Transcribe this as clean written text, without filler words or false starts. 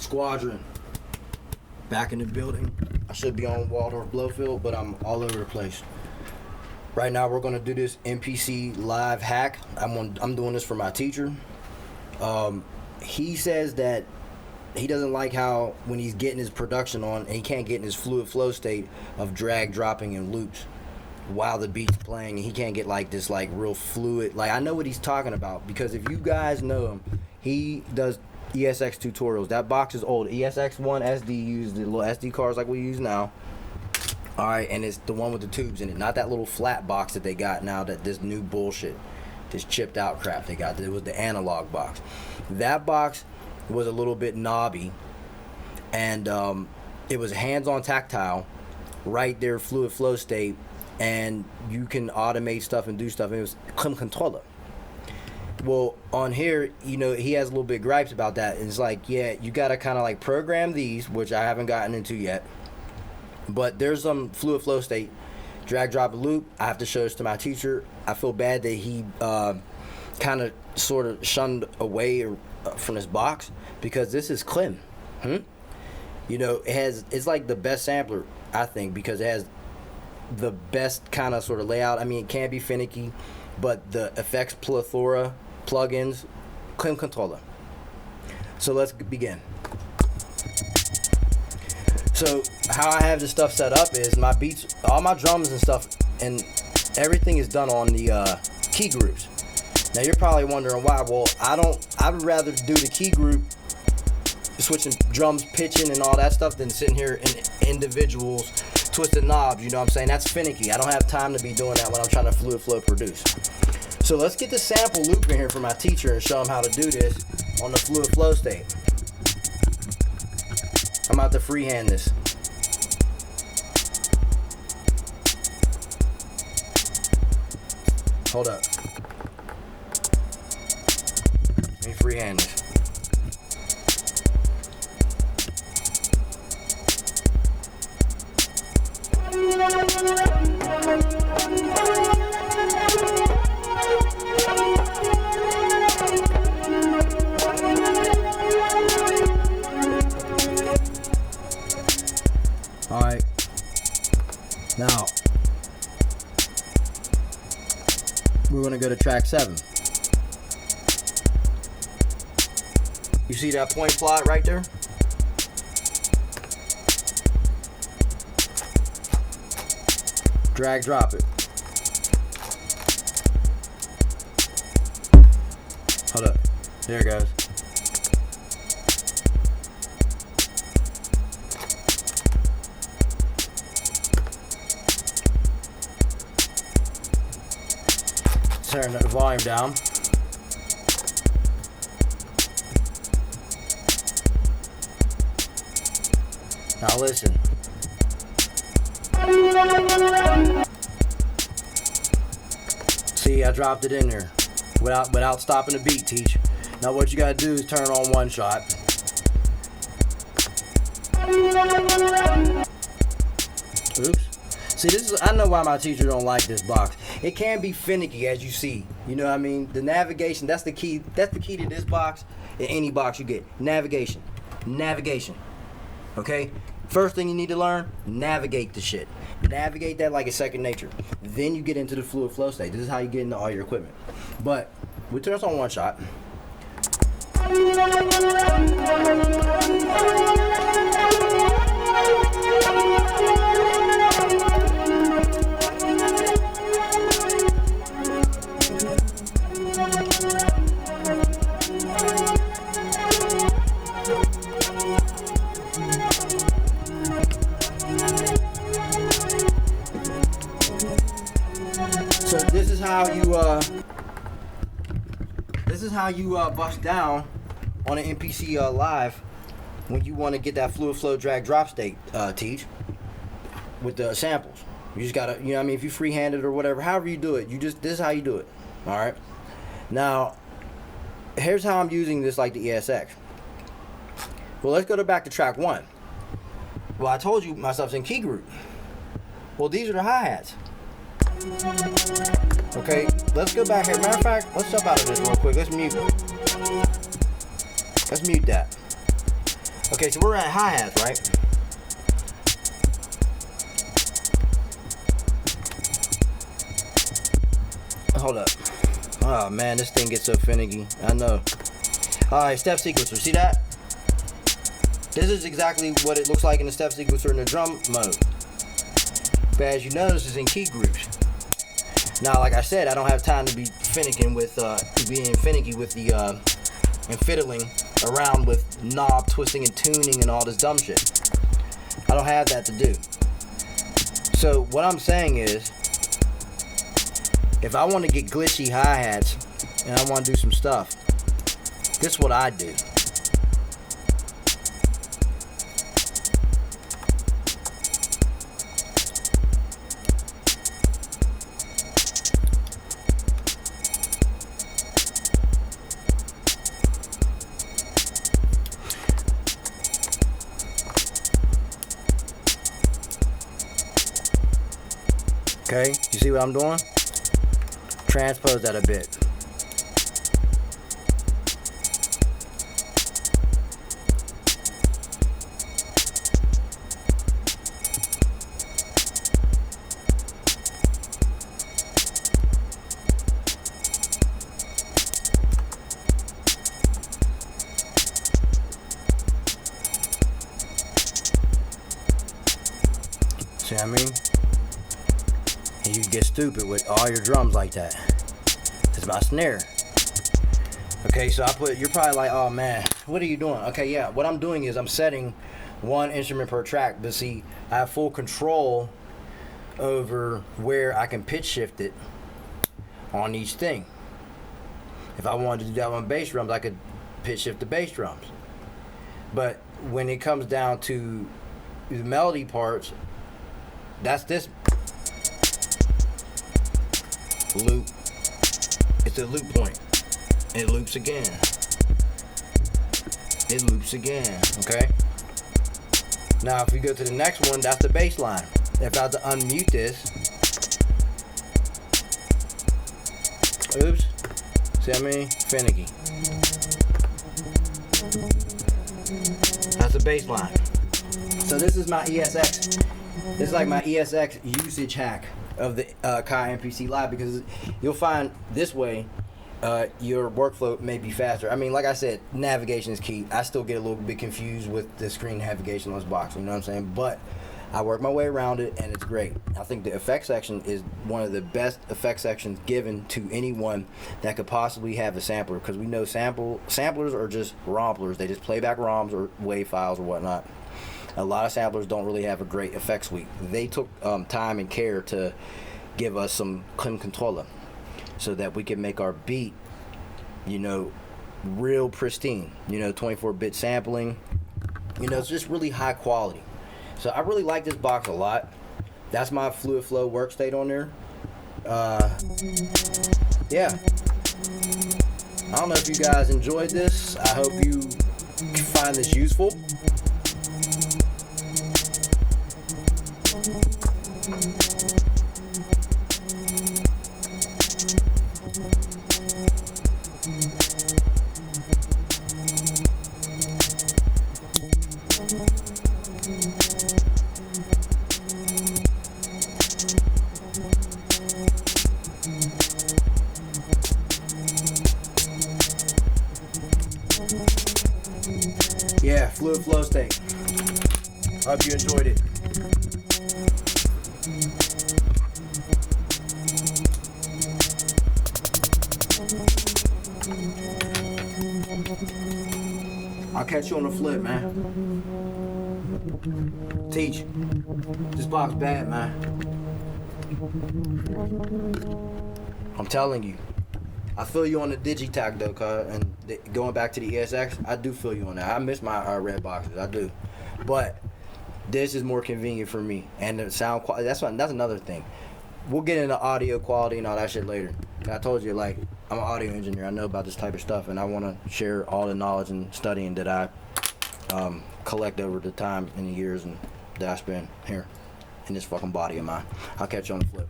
Squadron, back in the building. I should be on Waldorf Blowfield, but I'm all over the place. Right now we're gonna do this MPC live hack. I'm doing this for my teacher. He says that he doesn't like how when he's getting his production on, and he can't get in his fluid flow state of drag dropping and loops while the beat's playing, and he can't get like this like real fluid. Like, I know what he's talking about, because if you guys know him, he does ESX tutorials. That box is old. ESX-1SD used the little SD cards like we use now. Alright, and it's the one with the tubes in it, not that little flat box that they got now, that this new bullshit, this chipped out crap they got. It was the analog box. That box was a little bit knobby, and it was hands-on tactile, right there, fluid flow state, and you can automate stuff and do stuff. It was controller. Well, on here, you know, he has a little bit gripes about that. It's like, yeah, you gotta kind of like program these, which I haven't gotten into yet. But there's some fluid flow state, drag, drop, and loop. I have to show this to my teacher. I feel bad that he kind of sort of shunned away from this box, because this is clean. You know, it's like the best sampler, I think, because it has the best kind of sort of layout. I mean, it can be finicky, but the effects plethora, plugins, clean controller. So let's begin. So how I have this stuff set up is my beats, all my drums and stuff, and everything is done on the key groups. Now you're probably wondering why. Well, I'd rather do the key group, switching drums, pitching, and all that stuff, than sitting here in individuals, twisting knobs. You know what I'm saying? That's finicky. I don't have time to be doing that when I'm trying to fluid flow produce. So let's get the sample loop in here for my teacher and show him how to do this on the fluid flow state. I'm about to freehand this. Hold up. Let me freehand this. Alright, now we're going to go to track 7. You see that point plot right there? Drag, drop it. Hold up, there it goes. Turn the volume down. Now listen. See, I dropped it in there without stopping the beat, teach. Now what you gotta do is turn on one shot. Oops. See, I know why my teacher don't like this box. It can be finicky, as you see. You know what I mean? The navigation, that's the key to this box, in any box you get. Navigation. Okay? First thing you need to learn, navigate the shit. Navigate that like it's second nature. Then you get into the fluid flow state. This is how you get into all your equipment. But we turn this on one shot. So this is how you bust down on an MPC live when you want to get that fluid flow drag drop state, teach, with the samples. You just gotta, you know what I mean, if you freehand it or whatever, however you do it, this is how you do it. Alright? Now, here's how I'm using this like the ESX. Well, let's go back to track 1. Well, I told you my stuff's in key group. Well, these are the hi-hats. Okay, let's go back here. Matter of fact, let's jump out of this real quick. Let's mute that. Okay, so we're at hi-hats, right? Hold up. Oh man, this thing gets so finicky. I know. Alright, step sequencer. See that? This is exactly what it looks like in the step sequencer in the drum mode. But as you notice, it's in key groups. Now, like I said, I don't have time to be being finicky with the and fiddling around with knob twisting and tuning and all this dumb shit. I don't have that to do. So what I'm saying is, if I want to get glitchy hi-hats and I want to do some stuff, this is what I do. Okay, you see what I'm doing? Transpose that a bit. See what I mean? And you get stupid with all your drums like that. It's my snare. Okay, so you're probably like, oh man, what are you doing? Okay, yeah, what I'm doing is I'm setting one instrument per track, but see, I have full control over where I can pitch shift it on each thing. If I wanted to do that on bass drums, I could pitch shift the bass drums. But when it comes down to the melody parts, that's this loop. It's a loop point. It loops again. It loops again. Okay. Now, if we go to the next one, that's the bass line. If I have to unmute this, oops. See what I mean? Finicky. That's the bass line. So this is my ESX. This is like my ESX usage hack of the Kai MPC Live, because you'll find this way your workflow may be faster. I mean, like I said, navigation is key. I still get a little bit confused with the screen navigation on this box, you know what I'm saying? But I work my way around it, and it's great. I think the effects section is one of the best effects sections given to anyone that could possibly have a sampler, because we know samplers are just romplers. They just play back ROMs or WAV files or whatnot. A lot of samplers don't really have a great effect suite. They took time and care to give us some clim controller so that we can make our beat, you know, real pristine. You know, 24-bit sampling. You know, it's just really high quality. So I really like this box a lot. That's my Fluid Flow work state on there. Yeah. I don't know if you guys enjoyed this. I hope you find this useful. Yeah, Fluid Flow state. Hope you enjoyed it. I'll catch you on the flip, man. Teach. This box bad, man. I'm telling you. I feel you on the Digitac though, and going back to the ESX, I do feel you on that. I miss my red boxes, I do. But this is more convenient for me, and the sound quality. That's another thing. We'll get into audio quality and all that shit later. I told you, like, I'm an audio engineer. I know about this type of stuff, and I want to share all the knowledge and studying that I collect over the time and the years and that I spend here in this fucking body of mine. I'll catch you on the flip.